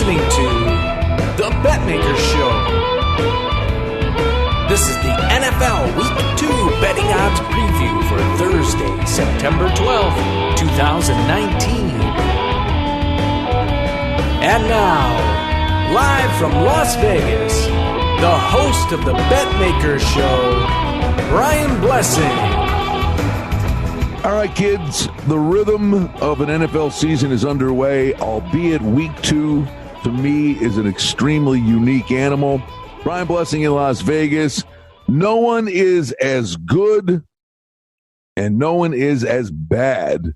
listening to the Betmaker Show. This is the NFL Week 2 betting odds preview for Thursday, September 12th, 2019. And now, live from Las Vegas, the host of the Betmaker Show, Brian Blessing. All right, kids, the rhythm of an NFL season is underway, albeit week 2, to me, is an extremely unique animal. Brian Blessing in Las Vegas. No one is as good and no one is as bad,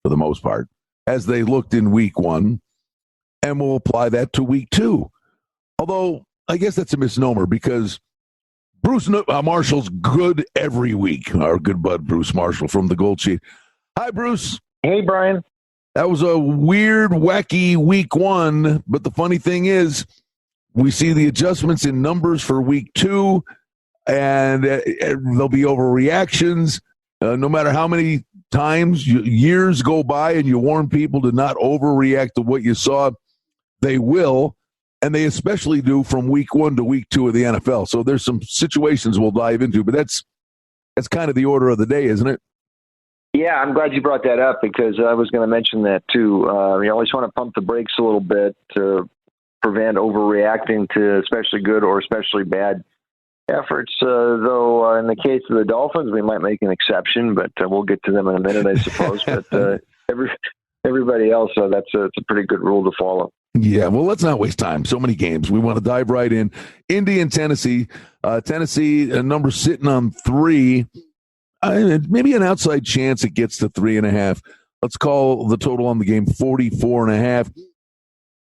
for the most part, as they looked in week 1, and we'll apply that to week 2. Although, I guess that's a misnomer because Bruce Marshall's good every week. Our good bud, Bruce Marshall from the Gold Sheet. Hi, Bruce. Hey, Brian. That was a weird, wacky week 1, but the funny thing is we see the adjustments in numbers for week 2, and there'll be overreactions. No matter how many times years go by and you warn people to not overreact to what you saw, they will. And they especially do from week 1 to week 2 of the NFL. So there's some situations we'll dive into, but that's kind of the order of the day, isn't it? Yeah, I'm glad you brought that up because I was going to mention that too. You always want to pump the brakes a little bit to prevent overreacting to especially good or especially bad efforts. Though in the case of the Dolphins, we might make an exception, but we'll get to them in a minute, I suppose. But everybody else, it's a pretty good rule to follow. Yeah, well, let's not waste time. So many games. We want to dive right in. Indy and Tennessee. Tennessee, a number sitting on 3. Maybe an outside chance it gets to 3.5. Let's call the total on the game 44.5.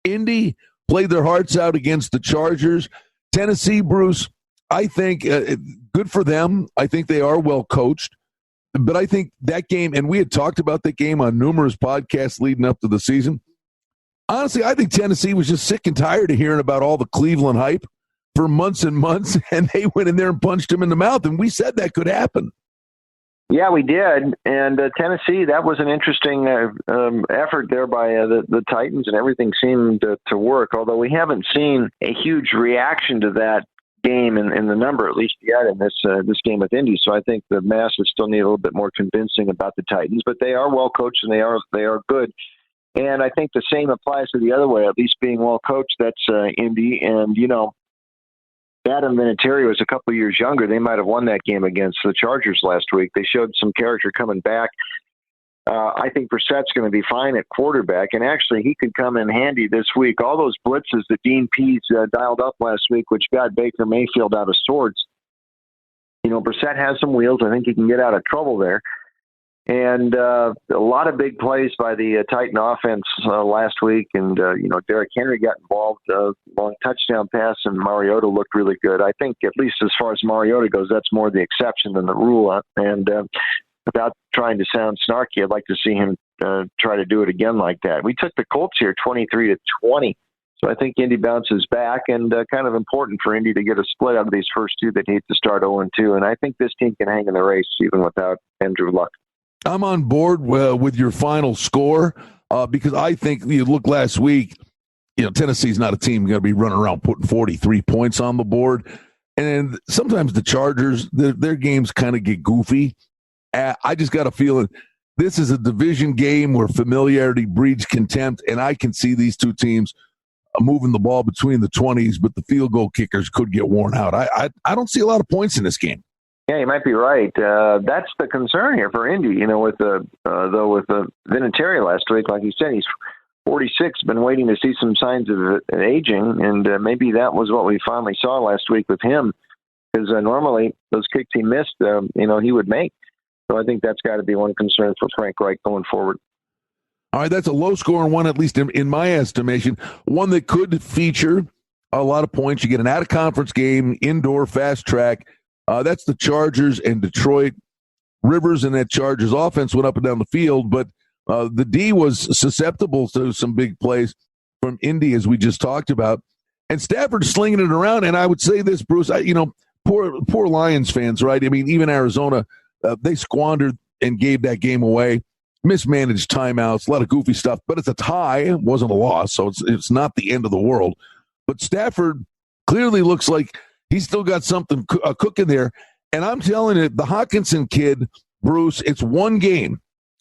Indy played their hearts out against the Chargers. Tennessee, Bruce, I think good for them. I think they are well coached. But I think that game, and we had talked about that game on numerous podcasts leading up to the season. Honestly, I think Tennessee was just sick and tired of hearing about all the Cleveland hype for months and months, and they went in there and punched him in the mouth, and we said that could happen. Yeah, we did, and Tennessee, that was an interesting effort there by the Titans, and everything seemed to work, although we haven't seen a huge reaction to that game in the number, at least yet, in this game with Indy, so I think the masses still need a little bit more convincing about the Titans, but they are well coached, and they are good. And I think the same applies to the other way, at least being well coached. That's Indy. And, Adam Vinatieri was a couple of years younger. They might have won that game against the Chargers last week. They showed some character coming back. I think Brissett's going to be fine at quarterback. And actually, he could come in handy this week. All those blitzes that Dean Pease dialed up last week, which got Baker Mayfield out of sorts. Brissett has some wheels. I think he can get out of trouble there. And a lot of big plays by the Titan offense last week. And, Derrick Henry got involved, long touchdown pass, and Mariota looked really good. I think, at least as far as Mariota goes, that's more the exception than the rule. And without trying to sound snarky, I'd like to see him try to do it again like that. We took the Colts here 23-20. So I think Indy bounces back, and kind of important for Indy to get a split out of these first two that hate to start 0-2. And I think this team can hang in the race even without Andrew Luck. I'm on board with your final score because I think you look last week, Tennessee's not a team going to be running around putting 43 points on the board. And sometimes the Chargers, their games kind of get goofy. I just got a feeling this is a division game where familiarity breeds contempt, and I can see these two teams moving the ball between the 20s, but the field goal kickers could get worn out. I don't see a lot of points in this game. Yeah, you might be right. That's the concern here for Indy. With Vinatieri last week, like you said, he's 46. Been waiting to see some signs of aging, and maybe that was what we finally saw last week with him. Because normally those kicks he missed, he would make. So I think that's got to be one concern for Frank Reich going forward. All right, that's a low-scoring one, at least in my estimation. One that could feature a lot of points. You get an out-of-conference game, indoor, fast track. That's the Chargers and Detroit. Rivers and that Chargers offense went up and down the field, but the D was susceptible to some big plays from Indy, as we just talked about. And Stafford slinging it around. And I would say this, Bruce, poor Lions fans, right? I mean, even Arizona, they squandered and gave that game away. mismanaged timeouts, a lot of goofy stuff, but it's a tie. It wasn't a loss, so it's not the end of the world. But Stafford clearly looks like he's still got something cooking there. And I'm telling you, the Hawkinson kid, Bruce, it's one game.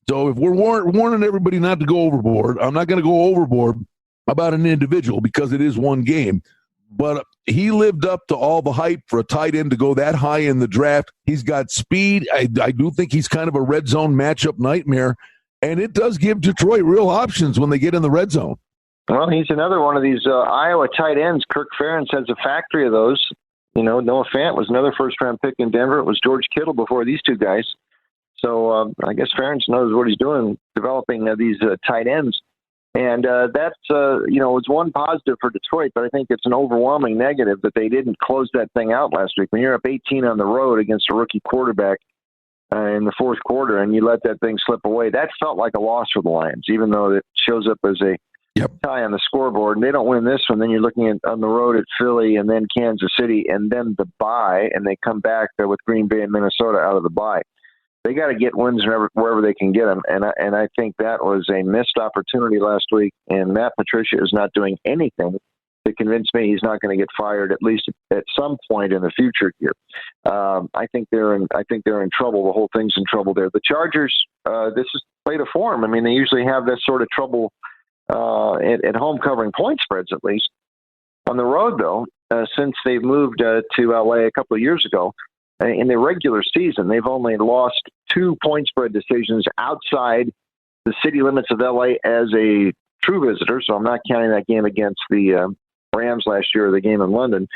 So if we're warning everybody not to go overboard, I'm not going to go overboard about an individual because it is one game. But he lived up to all the hype for a tight end to go that high in the draft. He's got speed. I do think he's kind of a red zone matchup nightmare. And it does give Detroit real options when they get in the red zone. Well, he's another one of these Iowa tight ends. Kirk Ferentz has a factory of those. You know, Noah Fant was another first-round pick in Denver. It was George Kittle before these two guys. So I guess Ferentz knows what he's doing, developing these tight ends. And that's, it's one positive for Detroit, but I think it's an overwhelming negative that they didn't close that thing out last week. When you're up 18 on the road against a rookie quarterback in the fourth quarter and you let that thing slip away, that felt like a loss for the Lions, even though it shows up as a tie on the scoreboard. And they don't win this one, then you're looking at on the road at Philly and then Kansas City and then the bye, and they come back with Green Bay and Minnesota out of the bye. They got to get wins wherever they can get them, and I think that was a missed opportunity last week. And Matt Patricia is not doing anything to convince me he's not going to get fired at least at some point in the future here. I think they're in trouble. The whole thing's in trouble there. The Chargers, this is play to form. I mean, they usually have this sort of trouble at home covering point spreads at least. On the road, though, since they've moved to LA a couple of years ago. In the regular season, they've only lost 2 point spread decisions outside the city limits of LA as a true visitor. So I'm not counting that game against the Rams last year or the game in London.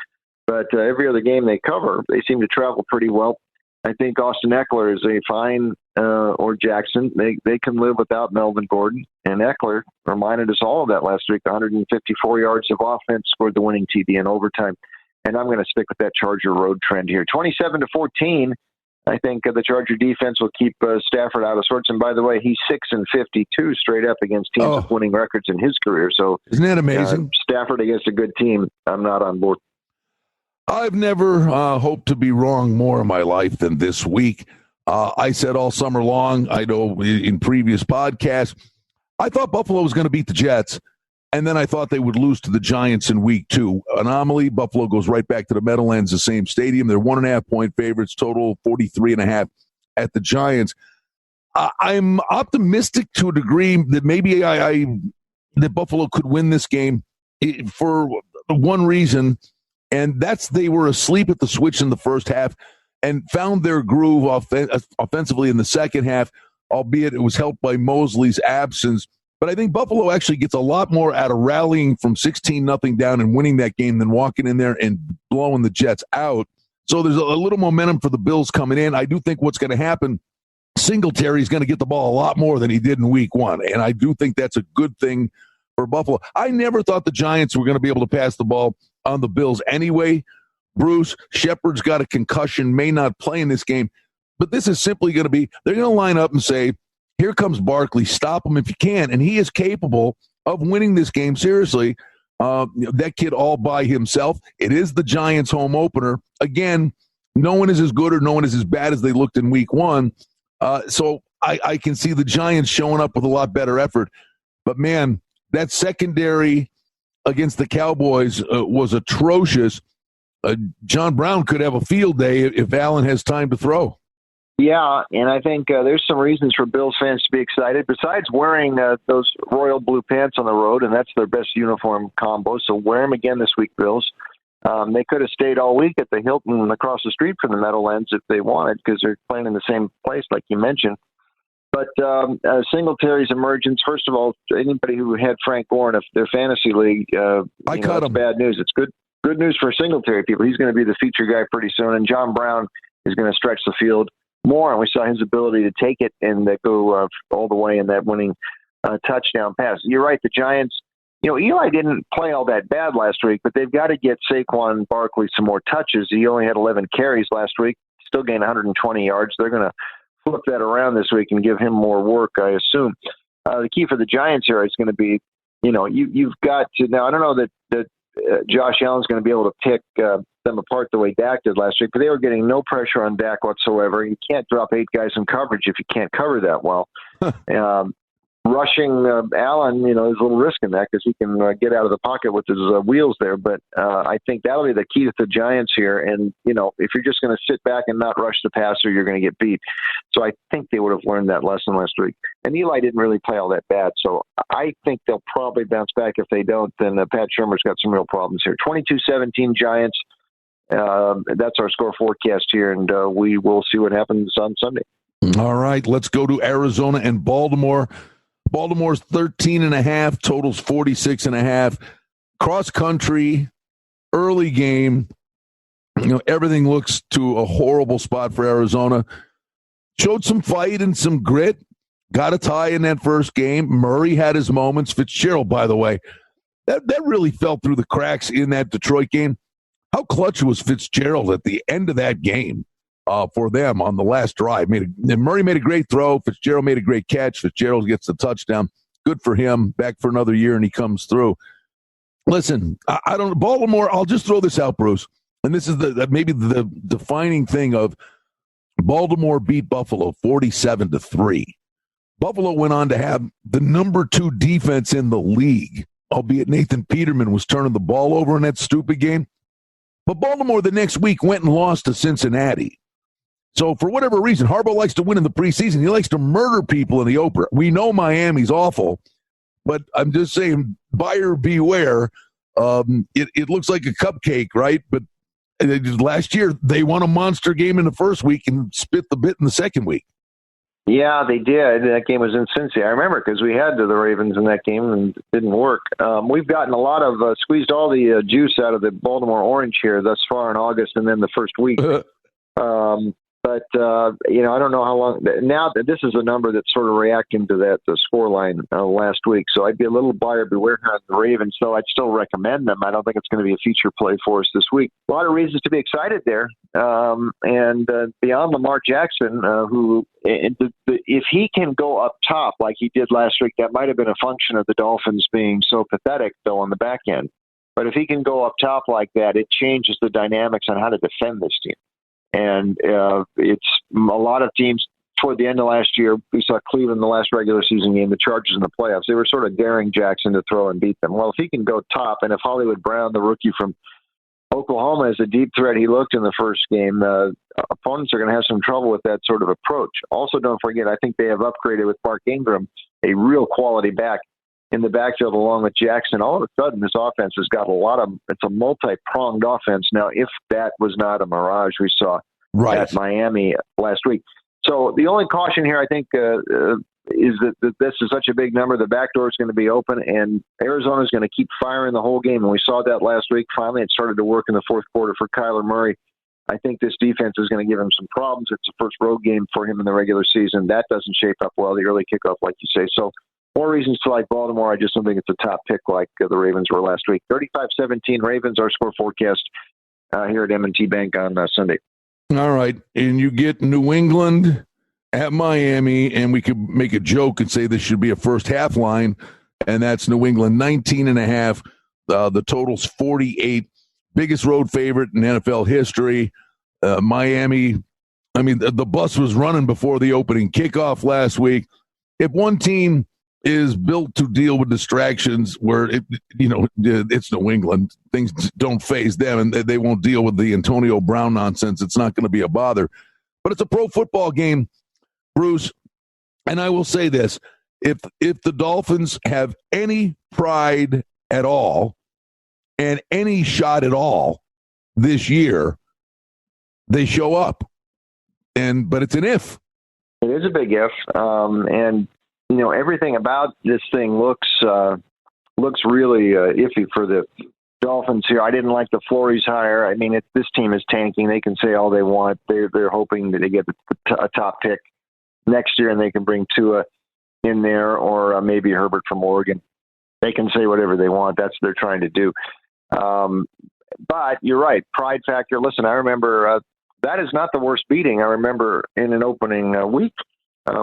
But every other game they cover, they seem to travel pretty well. I think Austin Eckler is a fine, or Jackson. They can live without Melvin Gordon. And Eckler reminded us all of that last week. 154 yards of offense, scored the winning TD in overtime. And I'm going to stick with that Charger road trend here. 27-14. I think the Charger defense will keep Stafford out of sorts. And by the way, he's 6-52 straight up against teams with winning records in his career. So isn't that amazing? Stafford against a good team, I'm not on board. I've never hoped to be wrong more in my life than this week. I said all summer long, I know in previous podcasts, I thought Buffalo was going to beat the Jets. And then I thought they would lose to the Giants in week 2. Anomaly, Buffalo goes right back to the Meadowlands, the same stadium. They're 1.5-point favorites, total 43.5 at the Giants. I'm optimistic to a degree that maybe that Buffalo could win this game for one reason, and that's they were asleep at the switch in the first half and found their groove offensively in the second half, albeit it was helped by Mosley's absence. But I think Buffalo actually gets a lot more out of rallying from 16-0 down and winning that game than walking in there and blowing the Jets out. So there's a little momentum for the Bills coming in. I do think what's going to happen, Singletary's going to get the ball a lot more than he did in week 1. And I do think that's a good thing for Buffalo. I never thought the Giants were going to be able to pass the ball on the Bills anyway. Bruce, Shepard's got a concussion, may not play in this game. But this is simply going to be, they're going to line up and say, here comes Barkley. Stop him if you can. And he is capable of winning this game. Seriously, that kid all by himself. It is the Giants' home opener. Again, no one is as good or no one is as bad as they looked in week 1. So I can see the Giants showing up with a lot better effort. But, man, that secondary against the Cowboys was atrocious. John Brown could have a field day if Allen has time to throw. Yeah, and I think there's some reasons for Bills fans to be excited. Besides wearing those royal blue pants on the road, and that's their best uniform combo, so wear them again this week, Bills. They could have stayed all week at the Hilton across the street from the Meadowlands if they wanted, because they're playing in the same place, like you mentioned. But Singletary's emergence, first of all, anybody who had Frank Gore in their fantasy league, I cut him. Bad news. It's good news for Singletary people. He's going to be the feature guy pretty soon, and John Brown is going to stretch the field more, and we saw his ability to take it and go all the way in that winning touchdown pass. You're right, the Giants, Eli didn't play all that bad last week, but they've got to get Saquon Barkley some more touches. He only had 11 carries last week, still gained 120 yards. They're going to flip that around this week and give him more work, I assume. The key for the Giants here is going to be, you've got to, now I don't know that Josh Allen's going to be able to pick them apart the way Dak did last week, but they were getting no pressure on Dak whatsoever. You can't drop 8 guys in coverage if you can't cover that well. Rushing Allen, is a little risk in that because he can get out of the pocket with his wheels there. But I think that'll be the key to the Giants here. And, if you're just going to sit back and not rush the passer, you're going to get beat. So I think they would have learned that lesson last week. And Eli didn't really play all that bad. So I think they'll probably bounce back. If they don't, then Pat Shermer's got some real problems here. 22-17 Giants. That's our score forecast here, and we will see what happens on Sunday. All right, let's go to Arizona and Baltimore. Baltimore's 13.5, totals 46.5. Cross country, early game. Everything looks to a horrible spot for Arizona. Showed some fight and some grit. Got a tie in that first game. Murray had his moments. Fitzgerald, by the way, that really fell through the cracks in that Detroit game. How clutch was Fitzgerald at the end of that game for them on the last drive? Murray made a great throw. Fitzgerald made a great catch. Fitzgerald gets the touchdown. Good for him. Back for another year, and he comes through. Listen, I don't. Baltimore. I'll just throw this out, Bruce. And this is maybe the defining thing of Baltimore beat Buffalo 47-3. Buffalo went on to have the number 2 defense in the league, albeit Nathan Peterman was turning the ball over in that stupid game. But Baltimore the next week went and lost to Cincinnati. So for whatever reason, Harbaugh likes to win in the preseason. He likes to murder people in the opener. We know Miami's awful, but I'm just saying, buyer beware. It looks like a cupcake, right? But last year, they won a monster game in the first week and spit the bit in the second week. Yeah, they did. That game was in Cincy. I remember because we had the Ravens in that game and it didn't work. We've gotten a lot of squeezed all the juice out of the Baltimore Orange here thus far in August and then the first week. But I don't know how long. Now this is a number that's sort of reacting to that the score line last week. So I'd be a little buyer beware on the Ravens. So I'd still recommend them. I don't think it's going to be a feature play for us this week. A lot of reasons to be excited there. And beyond Lamar Jackson, who if he can go up top like he did last week, that might have been a function of the Dolphins being so pathetic though on the back end. But if he can go up top like that, it changes the dynamics on how to defend this team. And it's a lot of teams toward the end of last year. We saw Cleveland in the last regular season game, the Chargers in the playoffs. They were sort of daring Jackson to throw and beat them. Well, if he can go top, and if Hollywood Brown, the rookie from Oklahoma, is a deep threat he looked in the first game, opponents are going to have some trouble with that sort of approach. Also, don't forget, I think they have upgraded with Mark Ingram, a real quality back in the backfield along with Jackson. All of a sudden, this offense has got it's a multi-pronged offense now, if that was not a mirage we saw at Miami last week. So the only caution here, I think, is that this is such a big number. The back door is going to be open, and Arizona is going to keep firing the whole game. And we saw that last week. Finally, it started to work in the fourth quarter for Kyler Murray. I think this defense is going to give him some problems. It's the first road game for him in the regular season. That doesn't shape up well, the early kickoff, like you say. So more reasons to like Baltimore. I just don't think it's a top pick like the Ravens were last week. 35-17 Ravens, our score forecast here at M&T Bank on Sunday. All right. And you get New England at Miami, and we could make a joke and say this should be a first half line, and that's New England 19.5. The total's 48. Biggest road favorite in NFL history. Miami, I mean, the bus was running before the opening kickoff last week. If one team is built to deal with distractions where, it's New England, things don't faze them, and they won't deal with the Antonio Brown nonsense. It's not going to be a bother. But it's a pro football game, Bruce, and I will say this. If the Dolphins have any pride at all and any shot at all this year, they show up. But it's an if. It is a big if. And everything about this thing looks really iffy for the Dolphins here. I didn't like the Flores hire. I mean, this team is tanking. They can say all they want. They're hoping that they get a top pick next year and they can bring Tua in there or maybe Herbert from Oregon. They can say whatever they want. That's what they're trying to do. But you're right. Pride factor. Listen, I remember that is not the worst beating. I remember in an opening week,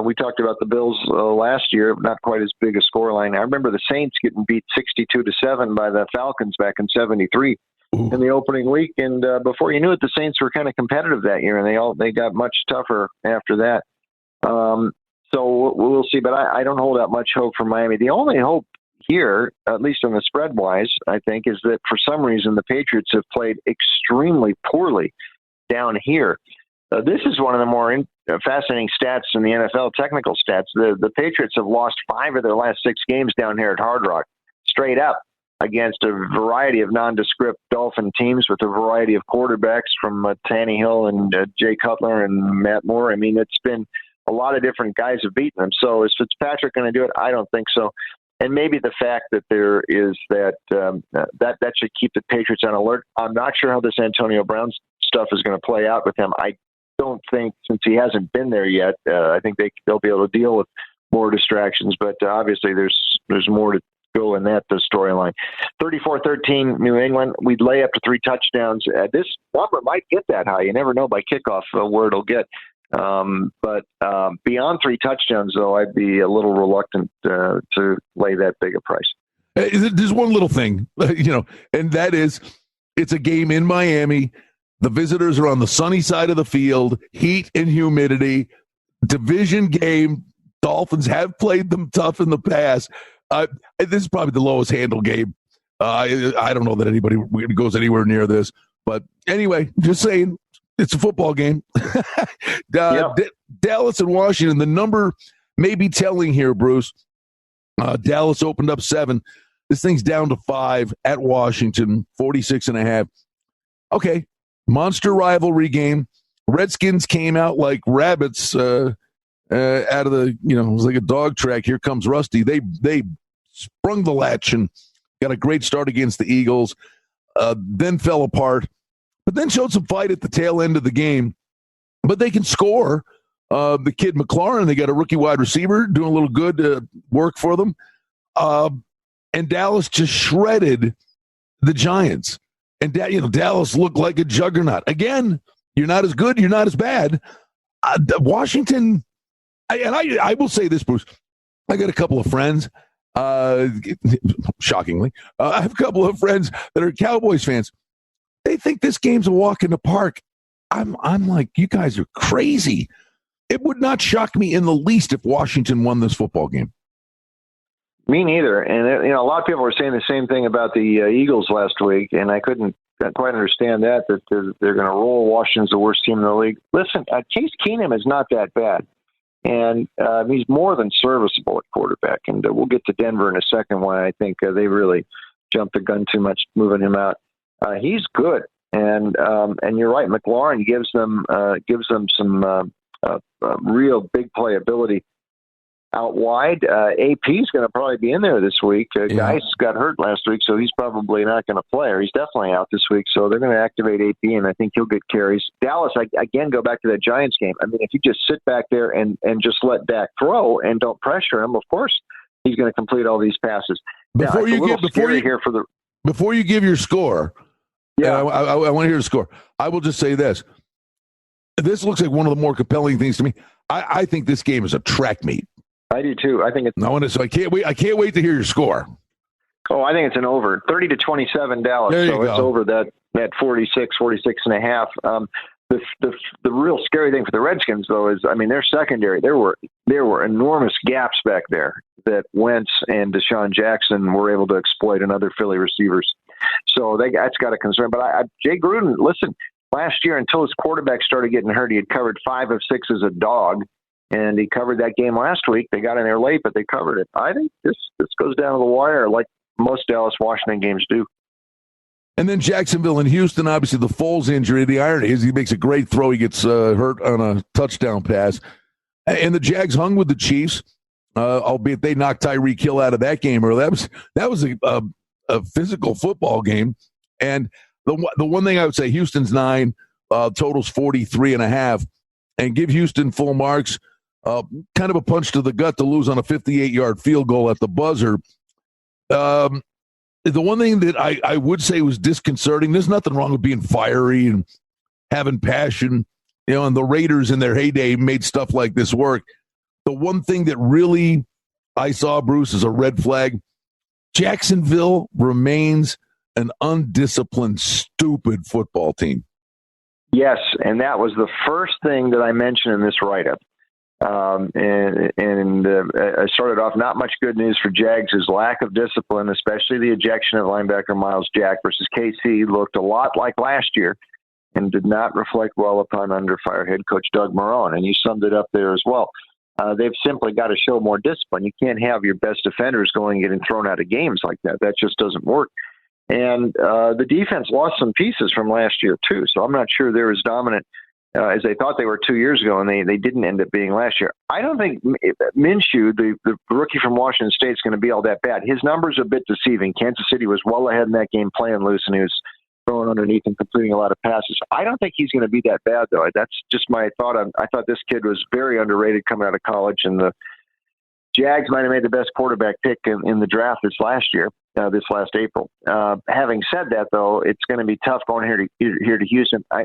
we talked about the Bills last year, not quite as big a scoreline. I remember the Saints getting beat 62-7 by the Falcons back in '73 in the opening week, and before you knew it, the Saints were kind of competitive that year, and they got much tougher after that. So we'll see. But I don't hold out much hope for Miami. The only hope here, at least on the spread-wise, I think, is that for some reason the Patriots have played extremely poorly down here. This is one of the more fascinating stats in the NFL, technical stats. The Patriots have lost 5 of their last 6 games down here at Hard Rock, straight up, against a variety of nondescript Dolphin teams with a variety of quarterbacks from Tannehill and Jay Cutler and Matt Moore. I mean, it's been a lot of different guys have beaten them. So is Fitzpatrick going to do it? I don't think so. And maybe the fact that there is that should keep the Patriots on alert. I'm not sure how this Antonio Brown stuff is going to play out with him. I don't think, since he hasn't been there yet, I think they'll be able to deal with more distractions. But obviously, there's more to go in that storyline. 34-13 New England. We'd lay up to 3 touchdowns. This number might get that high. You never know by kickoff where it'll get. But beyond 3 touchdowns, though, I'd be a little reluctant to lay that big a price. There's one little thing, and that is it's a game in Miami. The visitors are on the sunny side of the field, heat and humidity, division game. Dolphins have played them tough in the past. This is probably the lowest handle game. I don't know that anybody goes anywhere near this. But anyway, just saying, it's a football game. Dallas and Washington, the number may be telling here, Bruce. Dallas opened up 7. This thing's down to 5 at Washington, 46.5. Okay, monster rivalry game. Redskins came out like rabbits out of the, it was like a dog track. Here comes Rusty. They sprung the latch and got a great start against the Eagles, then fell apart, but then showed some fight at the tail end of the game. But they can score. The kid McLaurin, they got a rookie wide receiver doing a little good work for them. And Dallas just shredded the Giants. And Dallas looked like a juggernaut. Again, you're not as good, you're not as bad. Washington, I will say this, Bruce. I got a couple of friends, shockingly. I have a couple of friends that are Cowboys fans. They think this game's a walk in the park. I'm like, you guys are crazy. It would not shock me in the least if Washington won this football game. Me neither. And a lot of people were saying the same thing about the Eagles last week, and I couldn't quite understand that they're going to roll. Washington's the worst team in the league. Listen, Case Keenum is not that bad, and he's more than serviceable at quarterback. And we'll get to Denver in a second, why I think they really jumped the gun too much moving him out. He's good, and you're right. McLaurin gives them some real big playability out wide. AP is going to probably be in there this week. Geis got hurt last week, so he's probably not going to play, or he's definitely out this week. So they're going to activate AP, and I think he'll get carries. Dallas, again, go back to that Giants game. I mean, if you just sit back there and just let Dak throw and don't pressure him, of course he's going to complete all these passes. Before you give your score, I want to hear the score. I will just say this. This looks like one of the more compelling things to me. I think this game is a track meet. I do too. I think it's. So I can't wait. I can't wait to hear your score. Oh, I think it's an over 30-27 Dallas. So it's over that 46 and a half. The real scary thing for the Redskins, though, is their secondary. There were enormous gaps back there that Wentz and Deshaun Jackson were able to exploit, and other Philly receivers. So that's got a concern. But Jay Gruden, listen, last year until his quarterback started getting hurt, he had covered 5 of 6 as a dog. And he covered that game last week. They got in there late, but they covered it. I think this goes down to the wire like most Dallas-Washington games do. And then Jacksonville and Houston, obviously the Foles injury. The irony is he makes a great throw. He gets hurt on a touchdown pass. And the Jags hung with the Chiefs, albeit they knocked Tyreek Hill out of that game early. That was a physical football game. And the one thing I would say, Houston's 9, totals 43.5, and give Houston full marks. Kind of a punch to the gut to lose on a 58-yard field goal at the buzzer. The one thing that I would say was disconcerting, there's nothing wrong with being fiery and having passion, and the Raiders in their heyday made stuff like this work. The one thing that really I saw, Bruce, is a red flag. Jacksonville remains an undisciplined, stupid football team. Yes, and that was the first thing that I mentioned in this write-up. I started off not much good news for Jags' lack of discipline, especially the ejection of linebacker Miles Jack versus KC looked a lot like last year and did not reflect well upon under fire head coach Doug Marrone. And you summed it up there as well. They've simply got to show more discipline. You can't have your best defenders going and getting thrown out of games like that. That just doesn't work. And the defense lost some pieces from last year, too. So I'm not sure they're as dominant as they thought they were 2 years ago, and they didn't end up being last year. I don't think Minshew, the rookie from Washington State, is going to be all that bad. His numbers are a bit deceiving. Kansas City was well ahead in that game playing loose, and he was throwing underneath and completing a lot of passes. I don't think he's going to be that bad, though. That's just my thought. I thought this kid was very underrated coming out of college, and the Jags might have made the best quarterback pick in the draft this last April. Having said that, though, it's going to be tough going here to Houston. I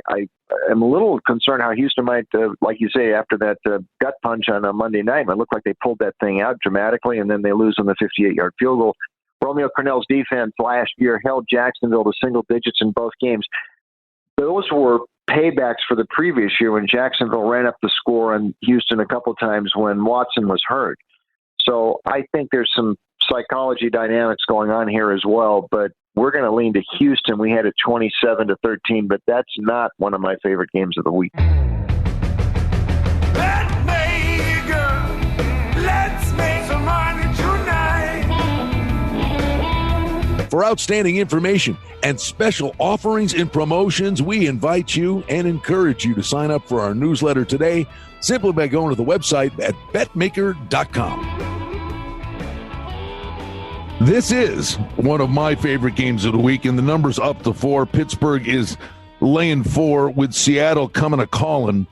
am a little concerned how Houston might, like you say, after that gut punch on a Monday night, it looked like they pulled that thing out dramatically, and then they lose on the 58-yard field goal. Romeo Crennel's defense last year held Jacksonville to single digits in both games. Those were paybacks for the previous year when Jacksonville ran up the score on Houston a couple times when Watson was hurt. So I think there's some psychology dynamics going on here as well, but we're going to lean to Houston. We had it 27-13, but that's not one of my favorite games of the week. Let's make some money tonight. For outstanding information and special offerings and promotions, we invite you and encourage you to sign up for our newsletter today simply by going to the website at betmaker.com. This is one of my favorite games of the week, and the number's up to 4. Pittsburgh is laying 4 with Seattle coming a calling.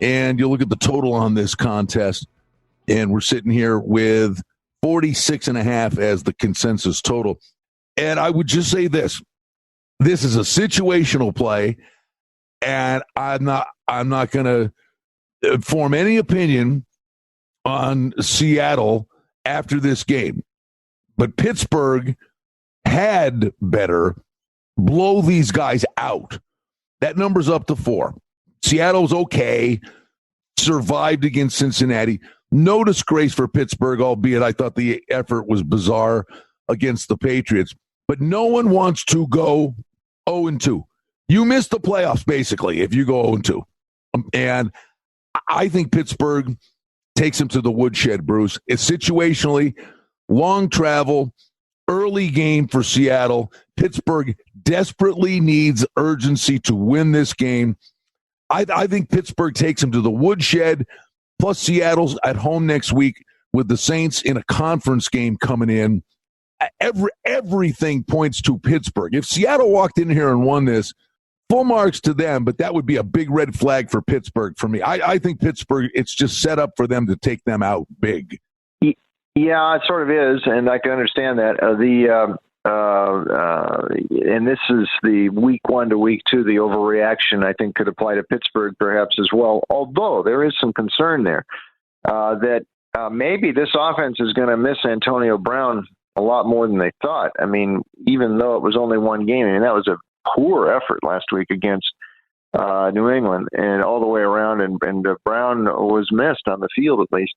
And you look at the total on this contest, and we're sitting here with 46.5 as the consensus total. And I would just say this is a situational play, and I'm not going to form any opinion on Seattle after this game. But Pittsburgh had better blow these guys out. That number's up to 4. Seattle's okay, survived against Cincinnati. No disgrace for Pittsburgh, albeit I thought the effort was bizarre against the Patriots. But no one wants to go 0-2. You miss the playoffs, basically, if you go 0-2. And I think Pittsburgh takes them to the woodshed, Bruce. It's situationally long travel, early game for Seattle. Pittsburgh desperately needs urgency to win this game. I think Pittsburgh takes them to the woodshed, plus Seattle's at home next week with the Saints in a conference game coming in. Everything points to Pittsburgh. If Seattle walked in here and won this, full marks to them, but that would be a big red flag for Pittsburgh for me. I think Pittsburgh, it's just set up for them to take them out big. Yeah, it sort of is, and I can understand that. And this is the week 1 to week 2, the overreaction, I think, could apply to Pittsburgh perhaps as well, although there is some concern there that maybe this offense is going to miss Antonio Brown a lot more than they thought. I mean, even though it was only one game, I mean, that was a poor effort last week against New England and all the way around, and Brown was missed on the field at least.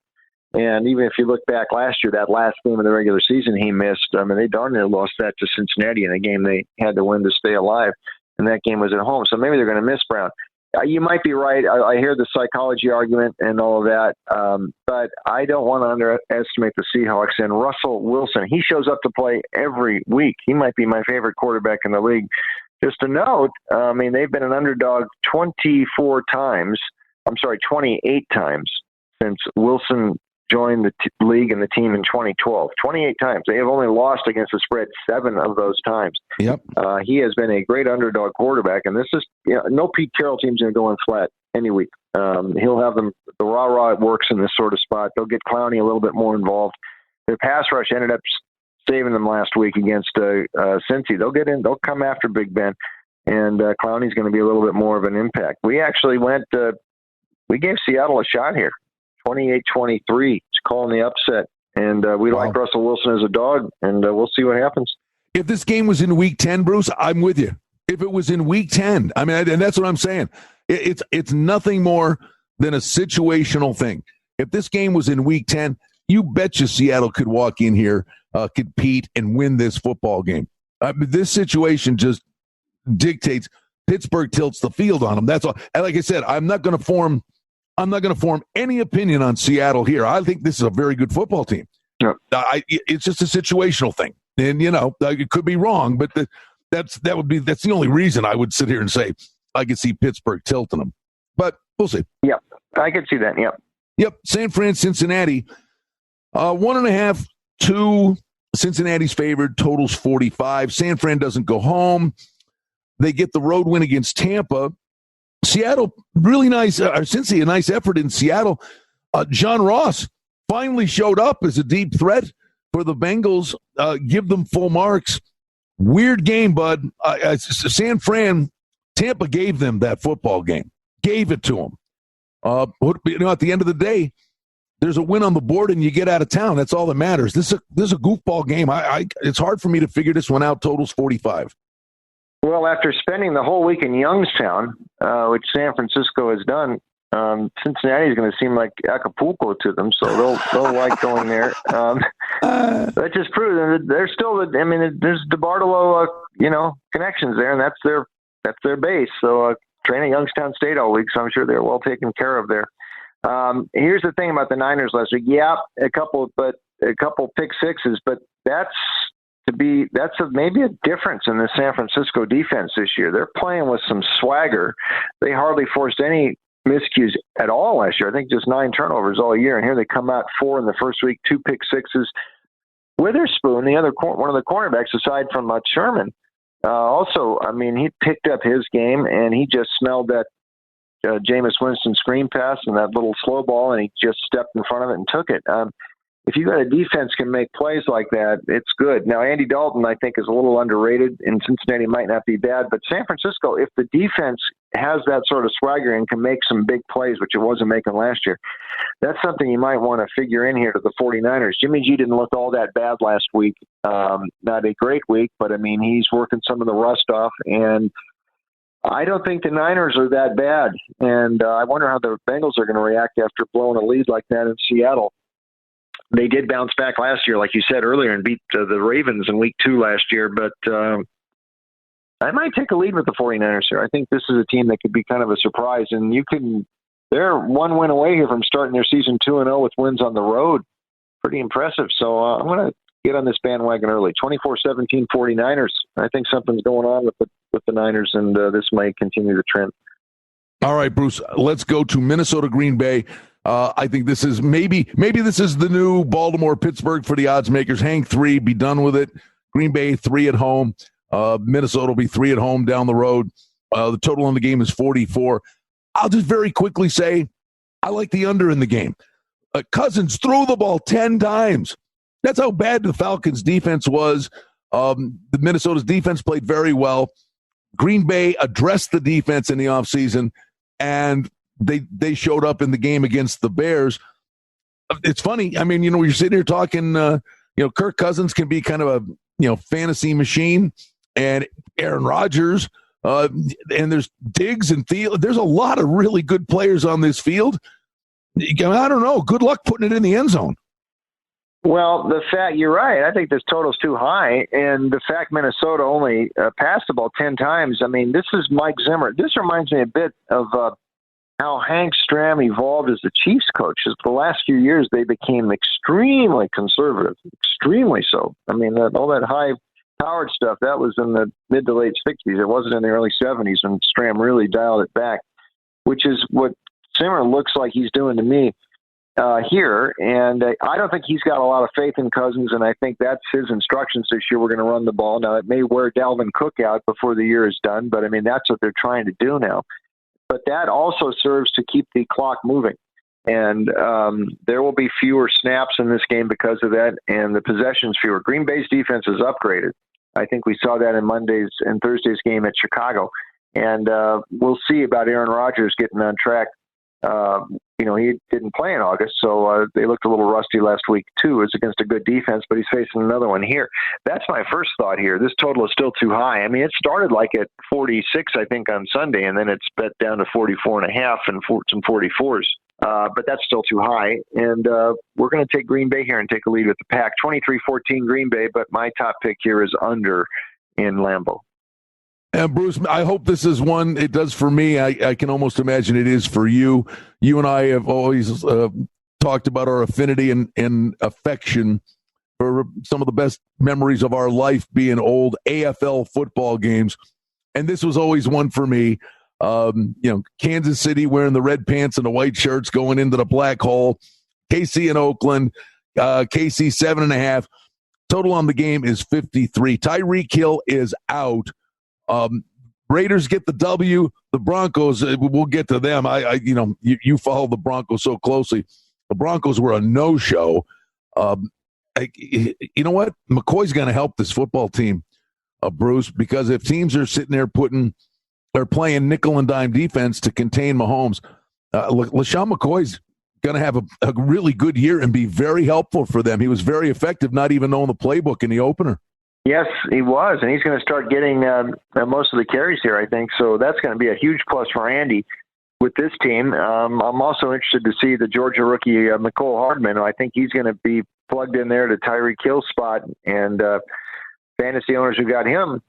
And even if you look back last year, that last game of the regular season he missed, I mean, they darn near lost that to Cincinnati in a game they had to win to stay alive, and that game was at home. So maybe they're going to miss Brown. You might be right. I hear the psychology argument and all of that, but I don't want to underestimate the Seahawks. And Russell Wilson, he shows up to play every week. He might be my favorite quarterback in the league. Just a note, I mean, they've been an underdog 28 times since Wilson joined the league and the team in 2012. 28 times. They have only lost against the spread 7 of those times. Yep. He has been a great underdog quarterback, and this is no Pete Carroll team's going to go in flat any week. He'll have them. The rah-rah works in this sort of spot. They'll get Clowney a little bit more involved. Their pass rush ended up saving them last week against Cincy. They'll get in. They'll come after Big Ben, and Clowney's going to be a little bit more of an impact. We actually we gave Seattle a shot here. 28-23. It's calling the upset. And we like Russell Wilson as a dog, and we'll see what happens. If this game was in week 10, Bruce, I'm with you. If it was in week 10, I mean, and that's what I'm saying. It's nothing more than a situational thing. If this game was in Week 10, you betcha Seattle could walk in here, compete, and win this football game. This situation just dictates Pittsburgh tilts the field on them. That's all. And like I said, I'm not going to form any opinion on Seattle here. I think this is a very good football team. Yep. It's just a situational thing, and it could be wrong, but that's the only reason I would sit here and say I could see Pittsburgh tilting them. But we'll see. Yep, I could see that. Yep. San Fran, Cincinnati, 1.5, 2. Cincinnati's favored. Totals 45. San Fran doesn't go home. They get the road win against Tampa. Seattle, really nice. Cincy, a nice effort in Seattle. John Ross finally showed up as a deep threat for the Bengals. Give them full marks. Weird game, bud. San Fran, Tampa gave them that football game. Gave it to them. At the end of the day, there's a win on the board and you get out of town. That's all that matters. This is a goofball game. It's hard for me to figure this one out. Totals 45. Well, after spending the whole week in Youngstown, which San Francisco has done, Cincinnati is going to seem like Acapulco to them, so they'll like going there. That just proves that they're still. I mean, there's the Bartolo, connections there, and that's their base. So training Youngstown State all week, so I'm sure they're well taken care of there. Here's the thing about the Niners last week. Yeah, a couple pick sixes, but that's maybe a difference in the San Francisco defense this year. They're playing with some swagger. They hardly forced any miscues at all last year. I think just 9 turnovers all year, and here they come out 4 in the first week, 2 pick sixes. Witherspoon, one of the cornerbacks, aside from Sherman, also, I mean, he picked up his game, and he just smelled that Jameis Winston screen pass and that little slow ball, and he just stepped in front of it and took it. If you got a defense can make plays like that, it's good. Now, Andy Dalton, I think, is a little underrated, and Cincinnati might not be bad. But San Francisco, if the defense has that sort of swagger and can make some big plays, which it wasn't making last year, that's something you might want to figure in here to the 49ers. Jimmy G didn't look all that bad last week. Not a great week, but, I mean, he's working some of the rust off. And I don't think the Niners are that bad. And I wonder how the Bengals are going to react after blowing a lead like that in Seattle. They did bounce back last year, like you said earlier, and beat the Ravens in week 2 last year. But I might take a lead with the 49ers here. I think this is a team that could be kind of a surprise. And they're 1 win away here from starting their season 2-0 with wins on the road. Pretty impressive. So I'm going to get on this bandwagon early. 24-17 49ers. I think something's going on with the Niners, and this might continue the trend. All right, Bruce, let's go to Minnesota Green Bay. I think this is maybe this is the new Baltimore Pittsburgh for the odds makers. Hang 3, be done with it. Green Bay 3 at home. Minnesota will be 3 at home down the road. The total on the game is 44. I'll just very quickly say I like the under in the game. Cousins threw the ball 10 times. That's how bad the Falcons' defense was. The Minnesota's defense played very well. Green Bay addressed the defense in the offseason, and they showed up in the game against the Bears. It's funny. I mean, you're sitting here talking, Kirk Cousins can be kind of a, fantasy machine, and Aaron Rodgers, and there's Diggs and Thielen. There's a lot of really good players on this field. I don't know. Good luck putting it in the end zone. Well, the fact you're right. I think this total's too high, and the fact Minnesota only passed the ball 10 times. I mean, this is Mike Zimmer. This reminds me a bit of how Hank Stram evolved as the Chiefs coach. As the last few years, they became extremely conservative, extremely so. I mean, all that high-powered stuff, that was in the mid to late 60s. It wasn't in the early 70s when Stram really dialed it back, which is what Zimmer looks like he's doing to me here. And I don't think he's got a lot of faith in Cousins, and I think that's his instructions this year. We're going to run the ball. Now, it may wear Dalvin Cook out before the year is done, but, I mean, that's what they're trying to do now. But that also serves to keep the clock moving. And there will be fewer snaps in this game because of that, and the possessions fewer. Green Bay's defense is upgraded. I think we saw that in Monday's and Thursday's game at Chicago. And we'll see about Aaron Rodgers getting on track. he didn't play in August, so they looked a little rusty last week too. It's against a good defense, but he's facing another one here. That's my first thought here. This total is still too high. I mean, it started like at 46, I think, on Sunday, and then it's bet down to 44.5 and some 44s. But that's still too high, and we're going to take Green Bay here and take a lead with the Pack. 23-14 Green Bay, but my top pick here is under in Lambeau. And Bruce, I hope this is one it does for me. I can almost imagine it is for you. You and I have always talked about our affinity and affection for some of the best memories of our life being old AFL football games. And this was always one for me. Kansas City wearing the red pants and the white shirts going into the black hole. KC in Oakland. KC 7.5. Total on the game is 53. Tyreek Hill is out. Raiders get the W. The Broncos, we'll get to them. You follow the Broncos so closely. The Broncos were a no-show. You know what? McCoy's going to help this football team, Bruce, because if teams are sitting there they're playing nickel and dime defense to contain Mahomes, LaShawn McCoy's going to have a really good year and be very helpful for them. He was very effective, not even knowing the playbook in the opener. Yes, he was, and he's going to start getting most of the carries here, I think. So that's going to be a huge plus for Andy with this team. I'm also interested to see the Georgia rookie, Mecole Hardman. I think he's going to be plugged in there to Tyreek Hill's spot, and fantasy owners who got him,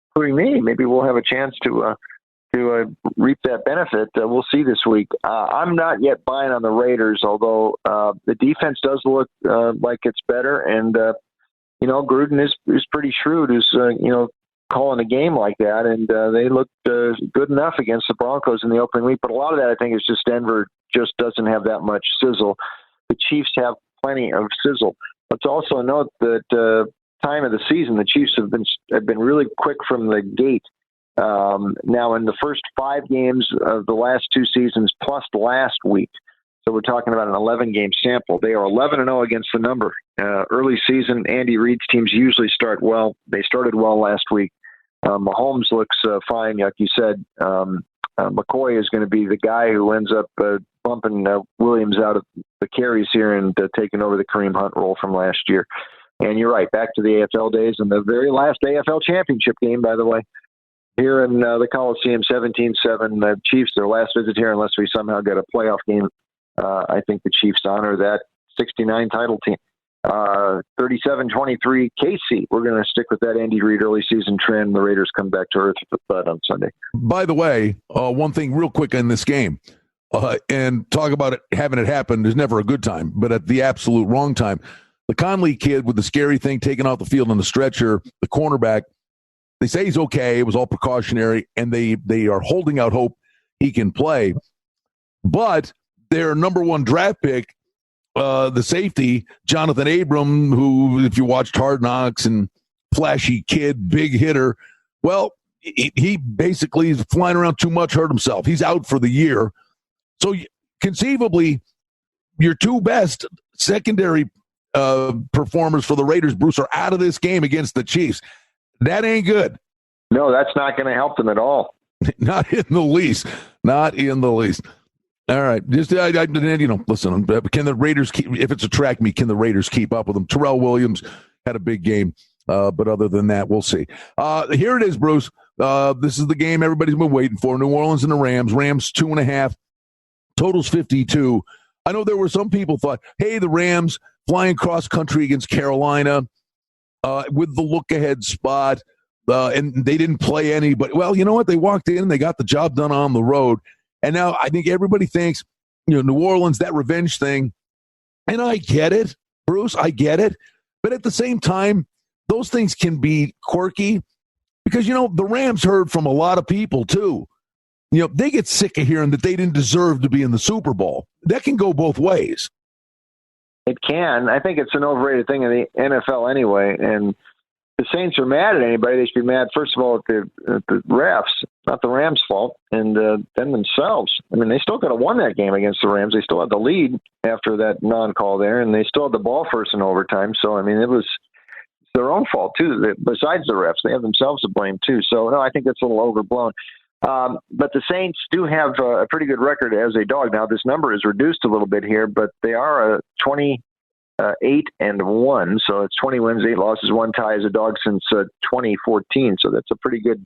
including me, maybe we'll have a chance to reap that benefit. We'll see this week. I'm not yet buying on the Raiders, although the defense does look like it's better, and Gruden is pretty shrewd, who's, calling a game like that, and they looked good enough against the Broncos in the opening week. But a lot of that, I think, is just Denver just doesn't have that much sizzle. The Chiefs have plenty of sizzle. Let's also note that time of the season, the Chiefs have been really quick from the gate. Now, in the first 5 games of the last 2 seasons, plus last week, so we're talking about an 11-game sample. They are 11-0 against the number. Early season, Andy Reid's teams usually start well. They started well last week. Mahomes looks fine, like you said. McCoy is going to be the guy who ends up bumping Williams out of the carries here and taking over the Kareem Hunt role from last year. And you're right, back to the AFL days and the very last AFL championship game, by the way. Here in the Coliseum, 17-7, the Chiefs, their last visit here, unless we somehow get a playoff game. I think the Chiefs honor that 69 title team. 37-23 KC. We're going to stick with that Andy Reid early season trend. The Raiders come back to earth with that on Sunday. By the way, one thing real quick in this game, and talk about it having it happen is never a good time, but at the absolute wrong time. The Conley kid with the scary thing taken off the field on the stretcher, the cornerback, they say he's okay. It was all precautionary, and they are holding out hope he can play. But their number 1 draft pick, the safety, Jonathan Abram, who, if you watched Hard Knocks and flashy kid, big hitter, well, he basically is flying around too much, hurt himself. He's out for the year. So conceivably, your 2 best secondary performers for the Raiders, Bruce, are out of this game against the Chiefs. That ain't good. No, that's not going to help them at all. Not in the least. Not in the least. All right. Just, listen, can the Raiders keep, if it's a track meet, can the Raiders keep up with them? Terrell Williams had a big game, but other than that, we'll see. Here it is, Bruce. This is the game everybody's been waiting for. New Orleans and the Rams. Rams 2.5. Totals 52. I know there were some people thought, hey, the Rams flying cross country against Carolina with the look-ahead spot, and they didn't play any. But, well, you know what? They walked in and they got the job done on the road. And now I think everybody thinks, New Orleans, that revenge thing. And I get it, Bruce, I get it. But at the same time, those things can be quirky because, the Rams heard from a lot of people too. They get sick of hearing that they didn't deserve to be in the Super Bowl. That can go both ways. It can. I think it's an overrated thing in the NFL anyway. And the Saints are mad at anybody. They should be mad, first of all, at the refs, not the Rams' fault, and them themselves. I mean, they still could have won that game against the Rams. They still had the lead after that non-call there, and they still had the ball first in overtime. So, I mean, it was their own fault, too. Besides the refs, they have themselves to blame, too. So, no, I think that's a little overblown. But the Saints do have a pretty good record as a dog. Now, this number is reduced a little bit here, but they are 28-1, so it's 20 wins, 8 losses, 1 tie as a dog since 2014. So that's a pretty good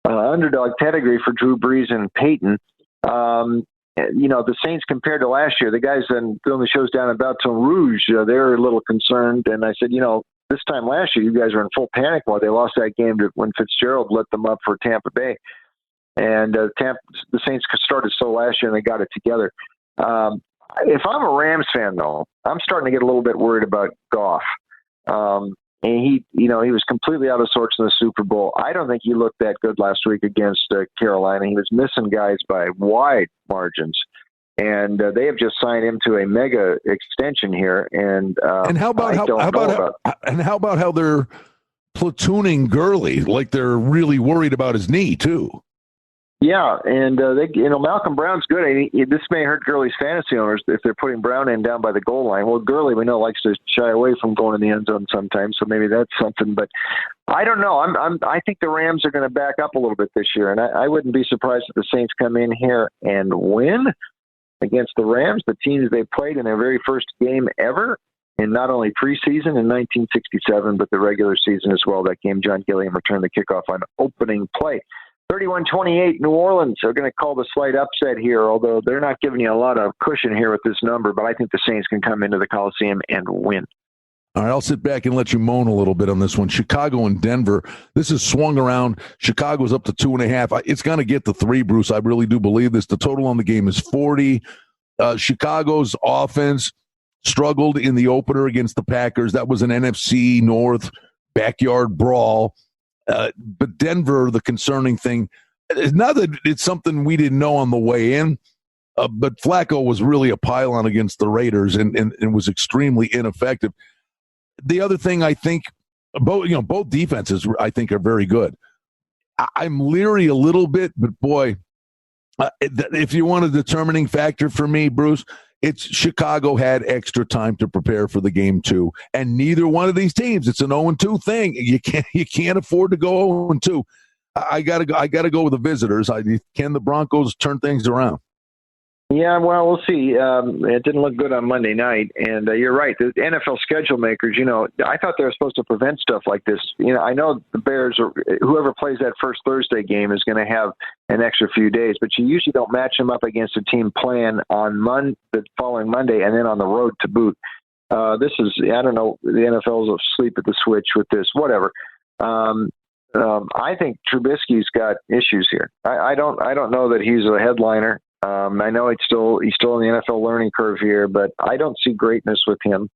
underdog pedigree for Drew Brees and Peyton. The Saints compared to last year, the guys doing the shows down in Baton Rouge, they're a little concerned. And I said, this time last year, you guys were in full panic while they lost that game when Fitzgerald let them up for Tampa Bay. And the Saints started slow last year, and they got it together. If I'm a Rams fan, though, I'm starting to get a little bit worried about Goff. And he was completely out of sorts in the Super Bowl. I don't think he looked that good last week against Carolina. He was missing guys by wide margins. And they have just signed him to a mega extension here. And how about how they're platooning Gurley? Like they're really worried about his knee too. Yeah, and Malcolm Brown's good. This may hurt Gurley's fantasy owners if they're putting Brown in down by the goal line. Well, Gurley, we know, likes to shy away from going in the end zone sometimes, so maybe that's something. But I don't know. I think the Rams are going to back up a little bit this year, and I wouldn't be surprised if the Saints come in here and win against the Rams, the teams they played in their very first game ever, in not only preseason in 1967, but the regular season as well. That game, John Gilliam returned the kickoff on opening play. 31-28, New Orleans are going to call the slight upset here, although they're not giving you a lot of cushion here with this number, but I think the Saints can come into the Coliseum and win. All right, I'll sit back and let you moan a little bit on this one. Chicago and Denver. This is swung around. Chicago's up to 2.5. It's going to get to 3, Bruce. I really do believe this. The total on the game is 40. Chicago's offense struggled in the opener against the Packers. That was an NFC North backyard brawl. But Denver, the concerning thing, not that it's something we didn't know on the way in, but Flacco was really a pylon against the Raiders and was extremely ineffective. The other thing, I think, both defenses, I think, are very good. I'm leery a little bit, but boy, if you want a determining factor for me, Bruce, it's Chicago had extra time to prepare for the game too, and neither one of these teams. It's an 0-2 thing. You can't afford to go 0-2. I gotta go with the visitors. Can the Broncos turn things around? Yeah, well, we'll see. It didn't look good on Monday night, and you're right. The NFL schedule makers, I thought they were supposed to prevent stuff like this. I know the Bears, or whoever plays that first Thursday game, is going to have an extra few days, but you usually don't match them up against a team playing on the following Monday and then on the road to boot. This is, I don't know, the NFL's asleep at the switch with this, whatever. I think Trubisky's got issues here. I don't know that he's a headliner. I know he's still in the NFL learning curve here, but I don't see greatness with him.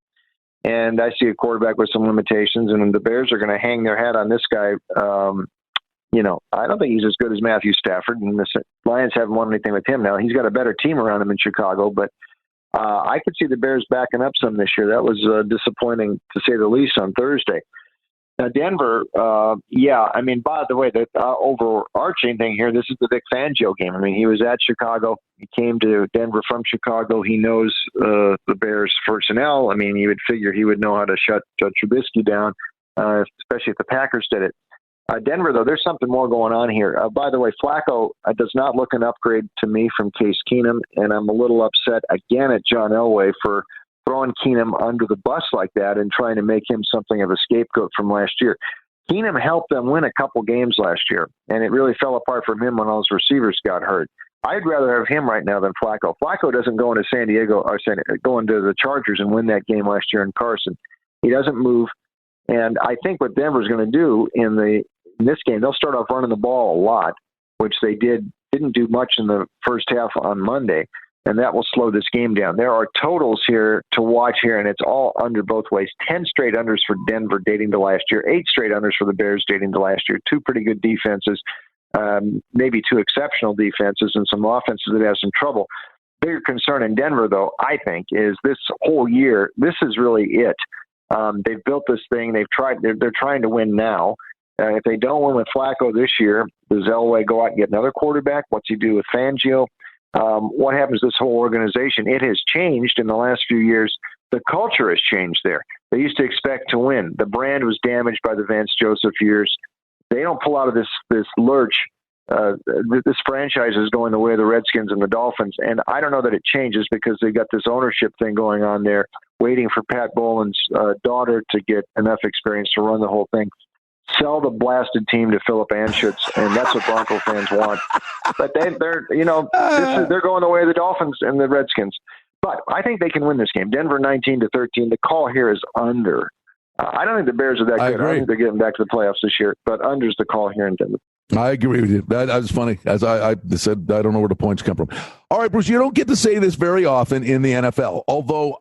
And I see a quarterback with some limitations, and the Bears are going to hang their hat on this guy. I don't think he's as good as Matthew Stafford, and the Lions haven't won anything with him now. He's got a better team around him in Chicago, but I could see the Bears backing up some this year. That was disappointing, to say the least, on Thursday. Now, Denver, by the way, the overarching thing here, this is the Vic Fangio game. I mean, he was at Chicago. He came to Denver from Chicago. He knows the Bears' personnel. I mean, you would figure he would know how to shut Trubisky down, especially if the Packers did it. Denver, though, there's something more going on here. By the way, Flacco does not look an upgrade to me from Case Keenum, and I'm a little upset again at John Elway for throwing Keenum under the bus like that and trying to make him something of a scapegoat from last year. Keenum helped them win a couple games last year, and it really fell apart from him when all his receivers got hurt. I'd rather have him right now than Flacco. Flacco doesn't go into go into the Chargers and win that game last year in Carson. He doesn't move, and I think what Denver's going to do in this game, they'll start off running the ball a lot, which they didn't do much in the first half on Monday. And that will slow this game down. There are totals here to watch here, and it's all under both ways. 10 straight unders for Denver dating to last year, 8 straight unders for the Bears dating to last year, 2 pretty good defenses, maybe 2 exceptional defenses, and some offenses that have some trouble. Bigger concern in Denver, though, I think, is this whole year, this is really it. They've built this thing. They're trying to win now. If they don't win with Flacco this year, does Elway go out and get another quarterback? What's he do with Fangio? What happens to this whole organization? It has changed in the last few years. The culture has changed there. They used to expect to win. The brand was damaged by the Vance Joseph years. They don't pull out of this lurch this franchise is going the way of the Redskins and the Dolphins, and I don't know that it changes because they got this ownership thing going on there, waiting for Pat Boland's daughter to get enough experience to run the whole thing. Sell the blasted team to Philip Anschutz, and that's what Bronco fans want. But they're going the way of the Dolphins and the Redskins. But I think they can win this game. Denver 19-13. The call here is under. I don't think the Bears are that good. I think they're getting back to the playoffs this year. But under's the call here in Denver. I agree with you. That was funny. As I said, I don't know where the points come from. All right, Bruce, you don't get to say this very often in the NFL, although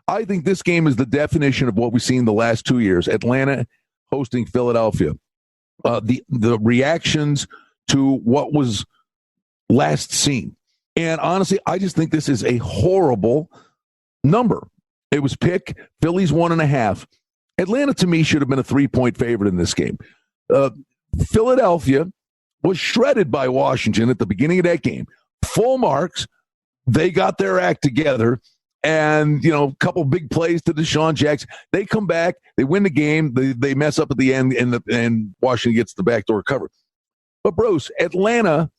I think this game is the definition of what we've seen the last 2 years. Atlanta hosting Philadelphia. The reactions to what was last seen. And honestly, I just think this is a horrible number. It was pick. Philly's 1.5. Atlanta, to me, should have been a 3-point favorite in this game. Philadelphia was shredded by Washington at the beginning of that game. Full marks. They got their act together. And, a couple big plays to Deshaun Jackson. They come back. They win the game. They mess up at the end, and Washington gets the backdoor cover. But, Bruce, Atlanta,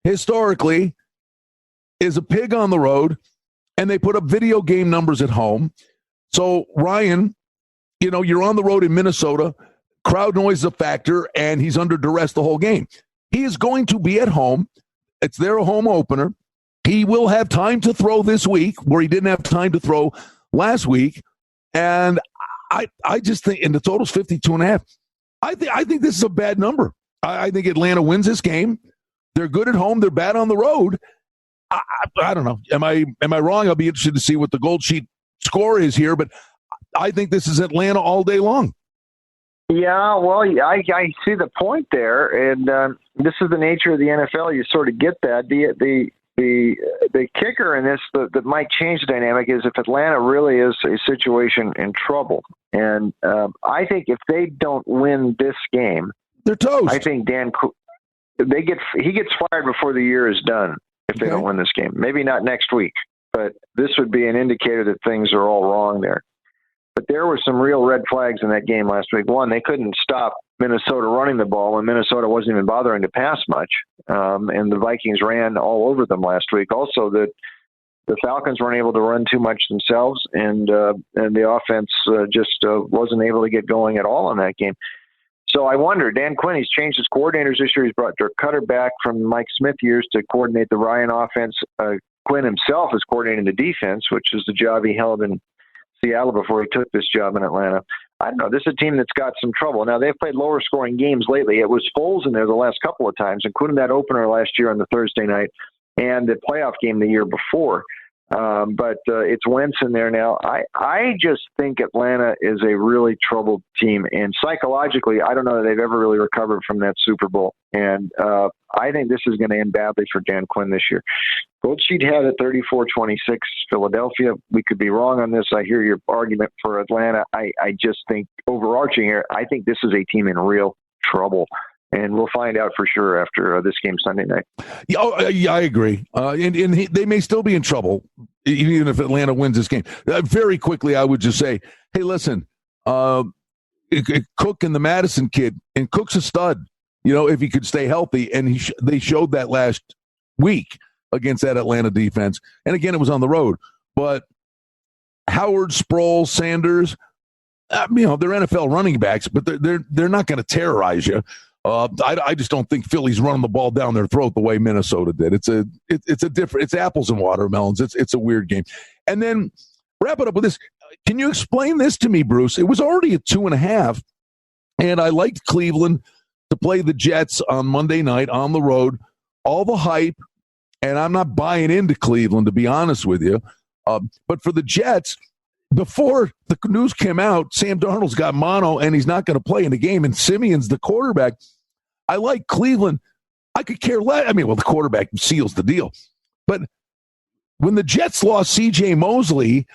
historically, is a pig on the road, and they put up video game numbers at home. So, Ryan, you're on the road in Minnesota. Crowd noise is a factor, and he's under duress the whole game. He is going to be at home. It's their home opener. He will have time to throw this week where he didn't have time to throw last week. And I just think, and the total's 52.5. I think this is a bad number. I think Atlanta wins this game. They're good at home. They're bad on the road. I don't know. Am I wrong? I'll be interested to see what the Gold Sheet score is here, but I think this is Atlanta all day long. Yeah, well, I see the point there, and this is the nature of the NFL. You sort of get that. The kicker in this that might change the dynamic is if Atlanta really is a situation in trouble, and I think if they don't win this game, they're toast. I think he gets fired before the year is done if they don't win this game. Maybe not next week, but this would be an indicator that things are all wrong there. But there were some real red flags in that game last week. One, they couldn't stop Minnesota running the ball, and Minnesota wasn't even bothering to pass much. And the Vikings ran all over them last week. Also, the Falcons weren't able to run too much themselves, and the offense just wasn't able to get going at all in that game. So I wonder, Dan Quinn, he's changed his coordinators this year. He's brought Dirk Cutter back from Mike Smith years to coordinate the Ryan offense. Quinn himself is coordinating the defense, which is the job he held in Seattle before he took this job in Atlanta. I don't know. This is a team that's got some trouble. Now, they've played lower scoring games lately. It was Foles in there the last couple of times, including that opener last year on the Thursday night and the playoff game the year before. But it's Wentz in there now. I just think Atlanta is a really troubled team. And psychologically, I don't know that they've ever really recovered from that Super Bowl. And I think this is going to end badly for Dan Quinn this year. Gold Sheet had it 34-26 Philadelphia. We could be wrong on this. I hear your argument for Atlanta. I just think overarching here, I think this is a team in real trouble. And we'll find out for sure after this game Sunday night. Yeah, I agree. And they may still be in trouble, even if Atlanta wins this game. Very quickly, I would just say, hey, listen, Cook and the Madison kid, and Cook's a stud, if he could stay healthy. And they showed that last week against that Atlanta defense. And again, it was on the road. But Howard, Sproul, Sanders, they're NFL running backs, but they're not going to terrorize you. I just don't think Philly's running the ball down their throat the way Minnesota did. It's apples and watermelons. It's a weird game. And then wrap it up with this. Can you explain this to me, Bruce? It was already at 2.5, and I liked Cleveland to play the Jets on Monday night on the road. All the hype, and I'm not buying into Cleveland, to be honest with you. But for the Jets, before the news came out, Sam Darnold's got mono, and he's not going to play in the game, and Simeon's the quarterback. I like Cleveland. I could care less. The quarterback seals the deal. But when the Jets lost C.J. Mosley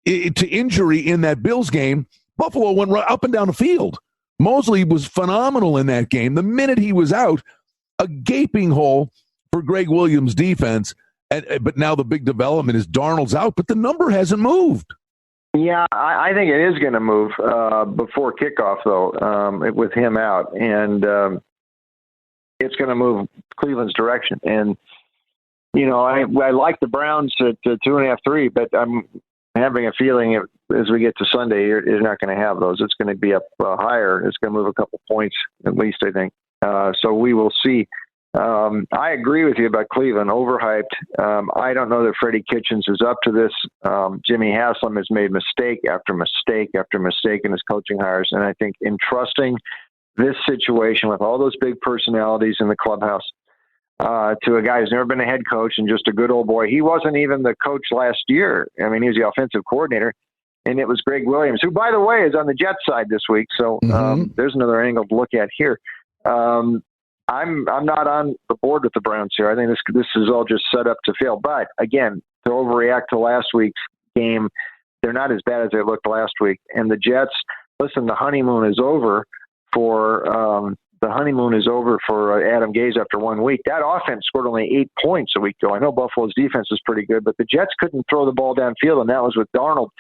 to injury in that Bills game, Buffalo went right up and down the field. Mosley was phenomenal in that game. The minute he was out, a gaping hole for Greg Williams' defense. But now the big development is Darnold's out, but the number hasn't moved. Yeah, I think it is going to move before kickoff, though, with him out. And it's going to move Cleveland's direction. And, I like the Browns at 2.5, 3, but I'm having a feeling as we get to Sunday, you're not going to have those. It's going to be up higher. It's going to move a couple points at least, I think. So we will see. I agree with you about Cleveland, overhyped. I don't know that Freddie Kitchens is up to this. Jimmy Haslam has made mistake after mistake after mistake in his coaching hires. And I think in trusting this situation with all those big personalities in the clubhouse to a guy who's never been a head coach and just a good old boy. He wasn't even the coach last year. I mean, he was the offensive coordinator. And it was Greg Williams, who, by the way, is on the Jets side this week. So there's another angle to look at here. I'm not on the board with the Browns here. I think this is all just set up to fail. But again, to overreact to last week's game, they're not as bad as they looked last week. And the Jets, listen, the honeymoon is over for Adam Gase after 1 week. That offense scored only 8 points a week ago. I know Buffalo's defense is pretty good, but the Jets couldn't throw the ball downfield, and that was with Darnold.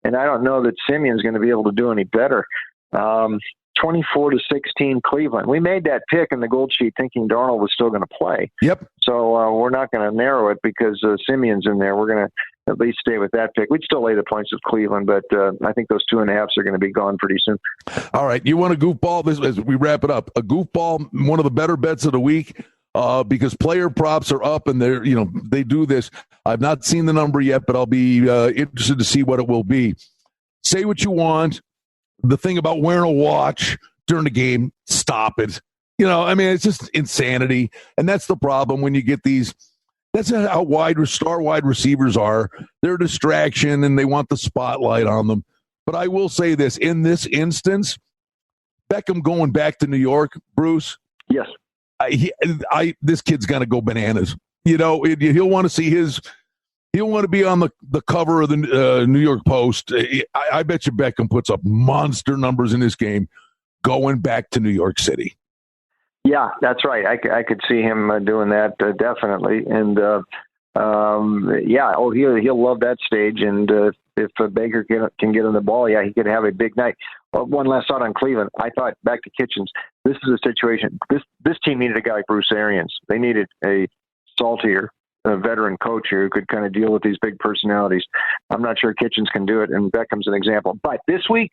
And I don't know that Simeon's going to be able to do any better. 24-16 Cleveland. We made that pick in the gold sheet thinking Darnold was still going to play. Yep. So we're not going to narrow it because Simeon's in there. We're going to at least stay with that pick. We'd still lay the points with Cleveland, but I think those 2.5s are going to be gone pretty soon. All right. You want a goofball this as we wrap it up? A goofball, one of the better bets of the week, because player props are up and they do this. I've not seen the number yet, but I'll be interested to see what it will be. Say what you want. The thing about wearing a watch during the game, stop it. It's just insanity. And that's the problem when you get these. That's how star wide receivers are. They're a distraction and they want the spotlight on them. But I will say this, in this instance, Beckham going back to New York, Bruce. Yes. This kid's going to go bananas. He'll want to see he'll want to be on the cover of the New York Post. I bet you Beckham puts up monster numbers in this game going back to New York City. Yeah, that's right. I could see him doing that definitely. And he'll love that stage. And if Baker can get on the ball, he could have a big night. One last thought on Cleveland. I thought back to Kitchens. This is a situation. This team needed a guy like Bruce Arians. They needed a saltier, veteran coach who could kind of deal with these big personalities. I'm not sure Kitchens can do it, and Beckham's an example. But this week,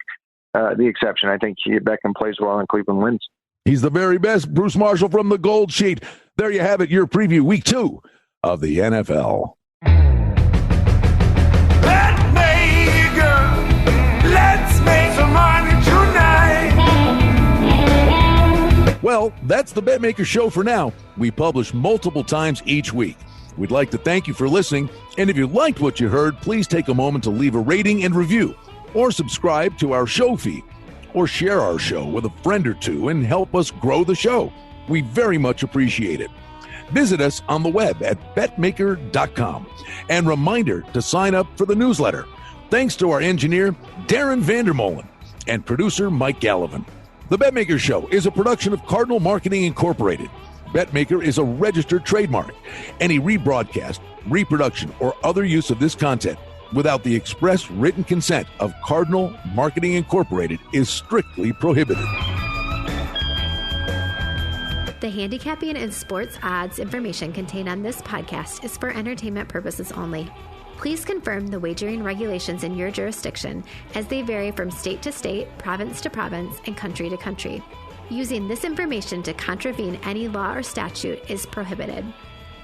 the exception. I think Beckham plays well and Cleveland wins. He's the very best. Bruce Marshall from the Gold Sheet. There you have it, your preview, week 2 of the NFL. Let's make some money tonight. Well, that's the Betmaker Show for now. We publish multiple times each week. We'd like to thank you for listening, and if you liked what you heard, please take a moment to leave a rating and review, or subscribe to our show feed, or share our show with a friend or two and help us grow the show. We very much appreciate it. Visit us on the web at betmaker.com. And reminder to sign up for the newsletter. Thanks to our engineer, Darren Vandermolen, and producer, Mike Gallivan. The Betmaker Show is a production of Cardinal Marketing Incorporated. Betmaker is a registered trademark. Any rebroadcast, reproduction, or other use of this content without the express written consent of Cardinal Marketing Incorporated is strictly prohibited. The handicapping and sports odds information contained on this podcast is for entertainment purposes only. Please confirm the wagering regulations in your jurisdiction, as they vary from state to state, province to province, and country to country. Using this information to contravene any law or statute is prohibited.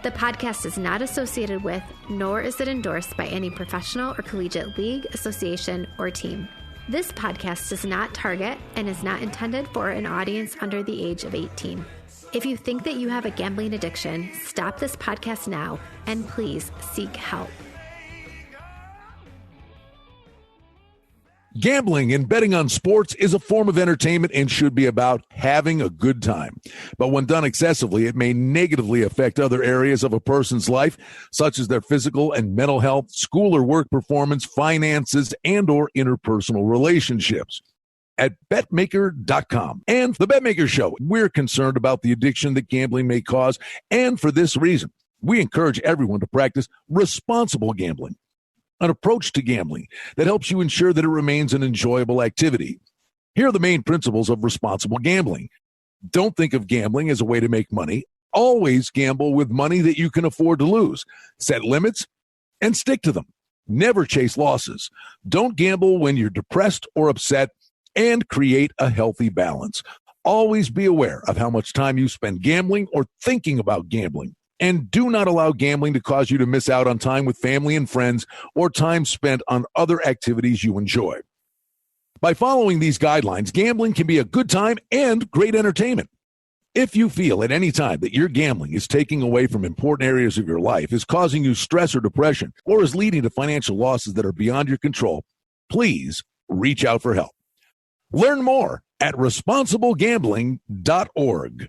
The podcast is not associated with, nor is it endorsed by any professional or collegiate league, association, or team. This podcast does not target and is not intended for an audience under the age of 18. If you think that you have a gambling addiction, stop this podcast now and please seek help. Gambling and betting on sports is a form of entertainment and should be about having a good time. But when done excessively, it may negatively affect other areas of a person's life, such as their physical and mental health, school or work performance, finances, and or interpersonal relationships. At Betmaker.com and the Betmaker Show, we're concerned about the addiction that gambling may cause, and for this reason, we encourage everyone to practice responsible gambling. An approach to gambling that helps you ensure that it remains an enjoyable activity. Here are the main principles of responsible gambling. Don't think of gambling as a way to make money. Always gamble with money that you can afford to lose. Set limits and stick to them. Never chase losses. Don't gamble when you're depressed or upset, and create a healthy balance. Always be aware of how much time you spend gambling or thinking about gambling. And do not allow gambling to cause you to miss out on time with family and friends or time spent on other activities you enjoy. By following these guidelines, gambling can be a good time and great entertainment. If you feel at any time that your gambling is taking away from important areas of your life, is causing you stress or depression, or is leading to financial losses that are beyond your control, please reach out for help. Learn more at responsiblegambling.org.